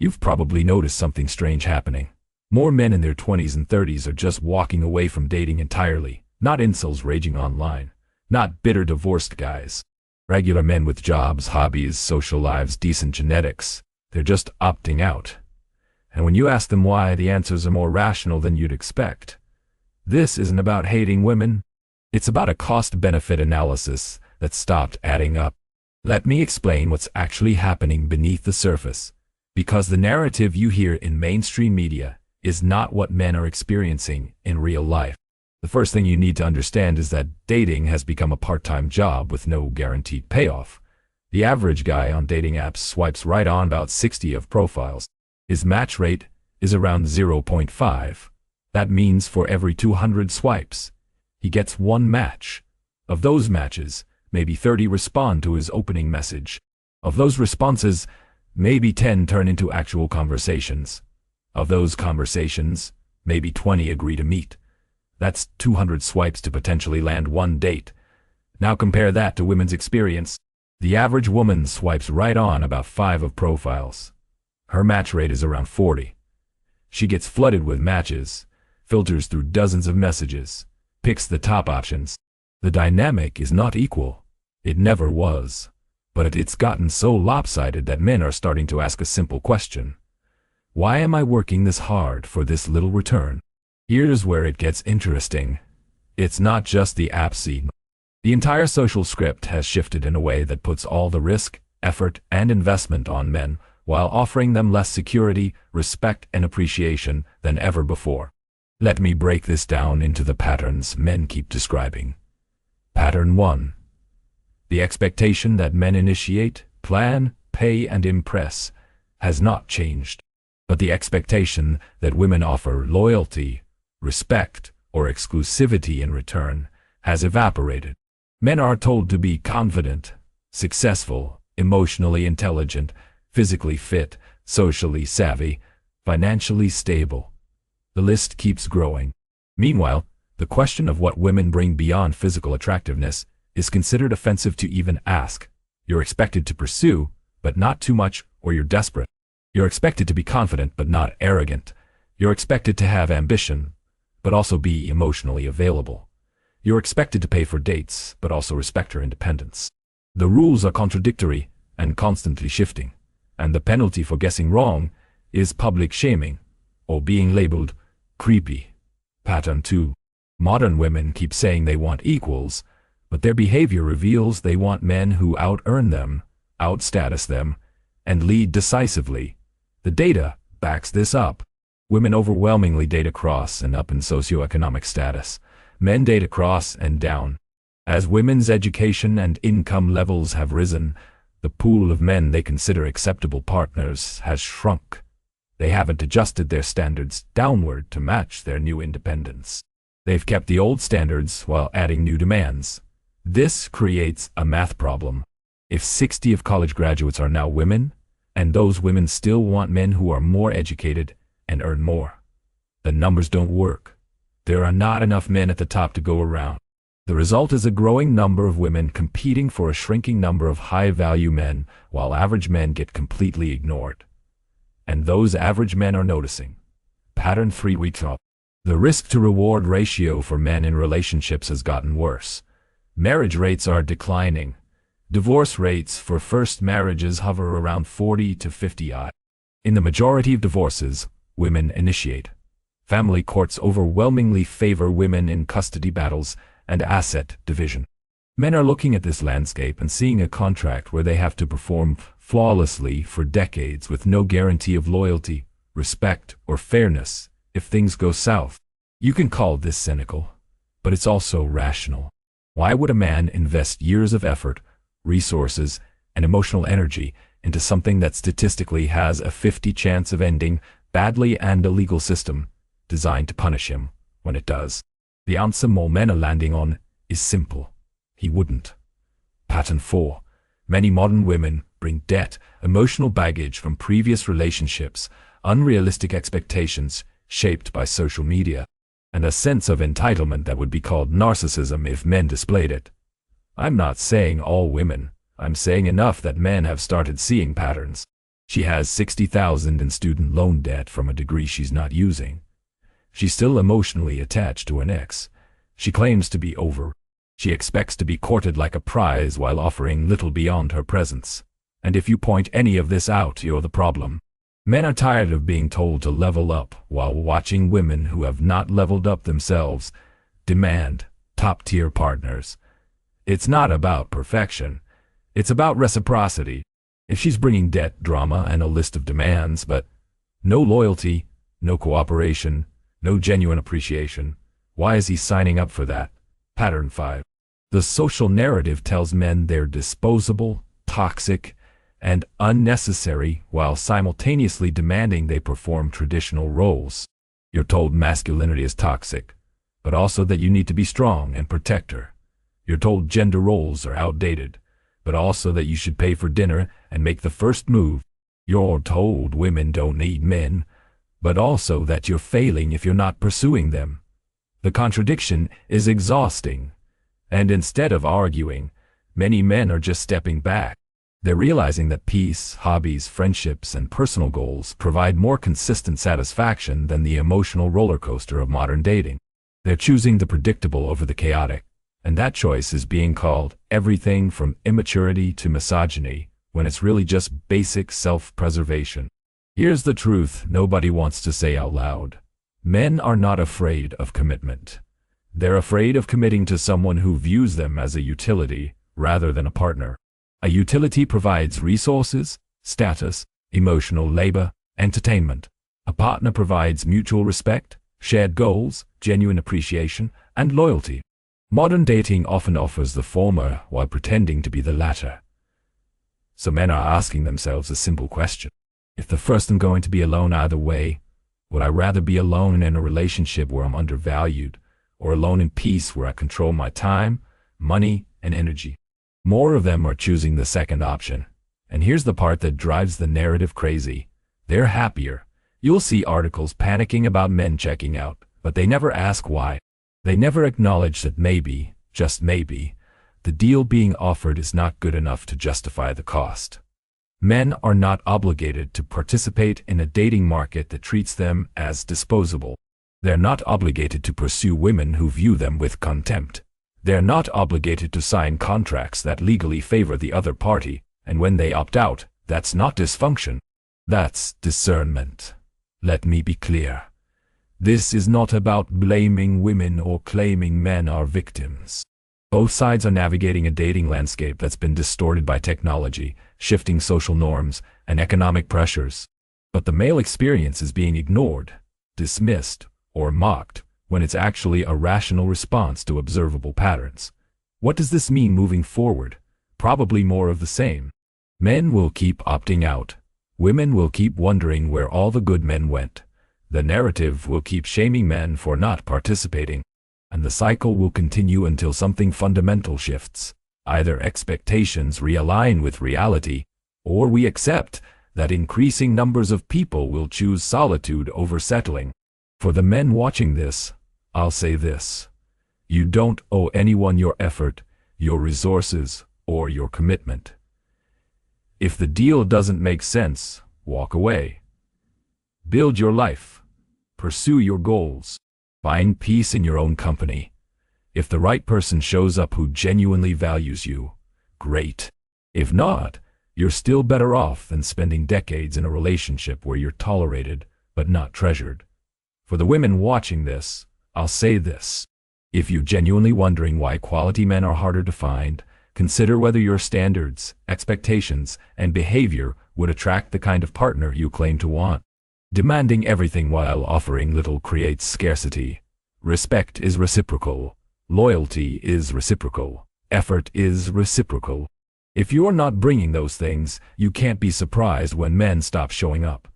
You've probably noticed something strange happening. More men in their 20s and 30s are just walking away from dating entirely, not incels raging online, not bitter divorced guys. Regular men with jobs, hobbies, social lives, decent genetics. They're just opting out. And when you ask them why, the answers are more rational than you'd expect. This isn't about hating women. It's about a cost-benefit analysis that stopped adding up. Let me explain what's actually happening beneath the surface, because the narrative you hear in mainstream media is not what men are experiencing in real life. The first thing you need to understand is that dating has become a part-time job with no guaranteed payoff. The average guy on dating apps swipes right on about 60 of profiles. His match rate is around 0.5. That means for every 200 swipes, he gets one match. Of those matches, maybe 30 respond to his opening message. Of those responses, maybe 10 turn into actual conversations. Of those conversations, maybe 20 agree to meet. That's 200 swipes to potentially land one date. Now compare that to women's experience. The average woman swipes right on about 5 of profiles. Her match rate is around 40. She gets flooded with matches, filters through dozens of messages, picks the top options. The dynamic is not equal. It never was. But it's gotten so lopsided that men are starting to ask a simple question. Why am I working this hard for this little return? Here's where it gets interesting. It's not just the app scene. The entire social script has shifted in a way that puts all the risk, effort, and investment on men, while offering them less security, respect, and appreciation than ever before. Let me break this down into the patterns men keep describing. Pattern 1. The expectation that men initiate, plan, pay, and impress has not changed. But the expectation that women offer loyalty, respect, or exclusivity in return has evaporated. Men are told to be confident, successful, emotionally intelligent, physically fit, socially savvy, financially stable. The list keeps growing. Meanwhile, the question of what women bring beyond physical attractiveness is considered offensive to even ask. You're expected to pursue, but not too much, or you're desperate. You're expected to be confident, but not arrogant. You're expected to have ambition, but also be emotionally available. You're expected to pay for dates, but also respect her independence. The rules are contradictory and constantly shifting, and the penalty for guessing wrong is public shaming, or being labeled creepy. Pattern 2. Modern women keep saying they want equals, but their behavior reveals they want men who out-earn them, out-status them, and lead decisively. The data backs this up. Women overwhelmingly date across and up in socioeconomic status. Men date across and down. As women's education and income levels have risen, the pool of men they consider acceptable partners has shrunk. They haven't adjusted their standards downward to match their new independence. They've kept the old standards while adding new demands. This creates a math problem. If 60 of college graduates are now women, and those women still want men who are more educated and earn more, the numbers don't work. There are not enough men at the top to go around. The result is a growing number of women competing for a shrinking number of high-value men, while average men get completely ignored. And those average men are noticing. Pattern 3. The risk-to-reward ratio for men in relationships has gotten worse. Marriage rates are declining. Divorce rates for first marriages hover around 40 to 50%. In the majority of divorces, women initiate. Family courts overwhelmingly favor women in custody battles and asset division. Men are looking at this landscape and seeing a contract where they have to perform flawlessly for decades with no guarantee of loyalty, respect, or fairness if things go south. You can call this cynical, but it's also rational. Why would a man invest years of effort, resources, and emotional energy into something that statistically has a 50% chance of ending badly and a legal system designed to punish him when it does? The answer more men are landing on is simple. He wouldn't. Pattern 4. Many modern women bring debt, emotional baggage from previous relationships, unrealistic expectations shaped by social media, and a sense of entitlement that would be called narcissism if men displayed it. I'm not saying all women. I'm saying enough that men have started seeing patterns. She has $60,000 in student loan debt from a degree she's not using. She's still emotionally attached to an ex. She claims to be over. She expects to be courted like a prize while offering little beyond her presence. And if you point any of this out, you're the problem. Men are tired of being told to level up while watching women who have not leveled up themselves demand top-tier partners. It's not about perfection. It's about reciprocity. If she's bringing debt, drama, and a list of demands, but no loyalty, no cooperation, no genuine appreciation, why is he signing up for that? Pattern 5. The social narrative tells men they're disposable, toxic, and unnecessary while simultaneously demanding they perform traditional roles. You're told masculinity is toxic, but also that you need to be strong and protect her. You're told gender roles are outdated, but also that you should pay for dinner and make the first move. You're told women don't need men, but also that you're failing if you're not pursuing them. The contradiction is exhausting, and instead of arguing, many men are just stepping back. They're realizing that peace, hobbies, friendships, and personal goals provide more consistent satisfaction than the emotional roller coaster of modern dating. They're choosing the predictable over the chaotic, and that choice is being called everything from immaturity to misogyny, when it's really just basic self-preservation. Here's the truth nobody wants to say out loud. Men are not afraid of commitment. They're afraid of committing to someone who views them as a utility rather than a partner. A utility provides resources, status, emotional labor, entertainment. A partner provides mutual respect, shared goals, genuine appreciation, and loyalty. Modern dating often offers the former while pretending to be the latter. So men are asking themselves a simple question. If the first I'm going to be alone either way, would I rather be alone in a relationship where I'm undervalued, or alone in peace where I control my time, money, and energy? More of them are choosing the second option. And here's the part that drives the narrative crazy. They're happier. You'll see articles panicking about men checking out, but they never ask why. They never acknowledge that maybe, just maybe, the deal being offered is not good enough to justify the cost. Men are not obligated to participate in a dating market that treats them as disposable. They're not obligated to pursue women who view them with contempt. They're not obligated to sign contracts that legally favor the other party, and when they opt out, that's not dysfunction. That's discernment. Let me be clear. This is not about blaming women or claiming men are victims. Both sides are navigating a dating landscape that's been distorted by technology, shifting social norms, and economic pressures. But the male experience is being ignored, dismissed, or mocked, when it's actually a rational response to observable patterns. What does this mean moving forward? Probably more of the same. Men will keep opting out. Women will keep wondering where all the good men went. The narrative will keep shaming men for not participating. And the cycle will continue until something fundamental shifts. Either expectations realign with reality, or we accept that increasing numbers of people will choose solitude over settling. For the men watching this, I'll say this. You don't owe anyone your effort, your resources, or your commitment. If the deal doesn't make sense, walk away. Build your life. Pursue your goals. Find peace in your own company. If the right person shows up who genuinely values you, great. If not, you're still better off than spending decades in a relationship where you're tolerated but not treasured. For the women watching this, I'll say this. If you're genuinely wondering why quality men are harder to find, consider whether your standards, expectations, and behavior would attract the kind of partner you claim to want. Demanding everything while offering little creates scarcity. Respect is reciprocal. Loyalty is reciprocal. Effort is reciprocal. If you're not bringing those things, you can't be surprised when men stop showing up.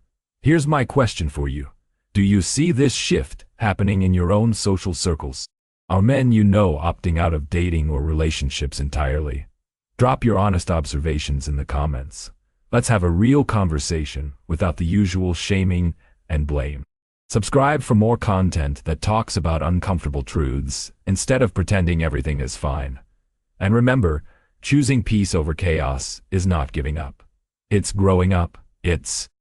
Here's my question for you. Do you see this shift happening in your own social circles? Are men you know opting out of dating or relationships entirely? Drop your honest observations in the comments. Let's have a real conversation without the usual shaming and blame. Subscribe for more content that talks about uncomfortable truths instead of pretending everything is fine. And remember, choosing peace over chaos is not giving up. It's growing up. It's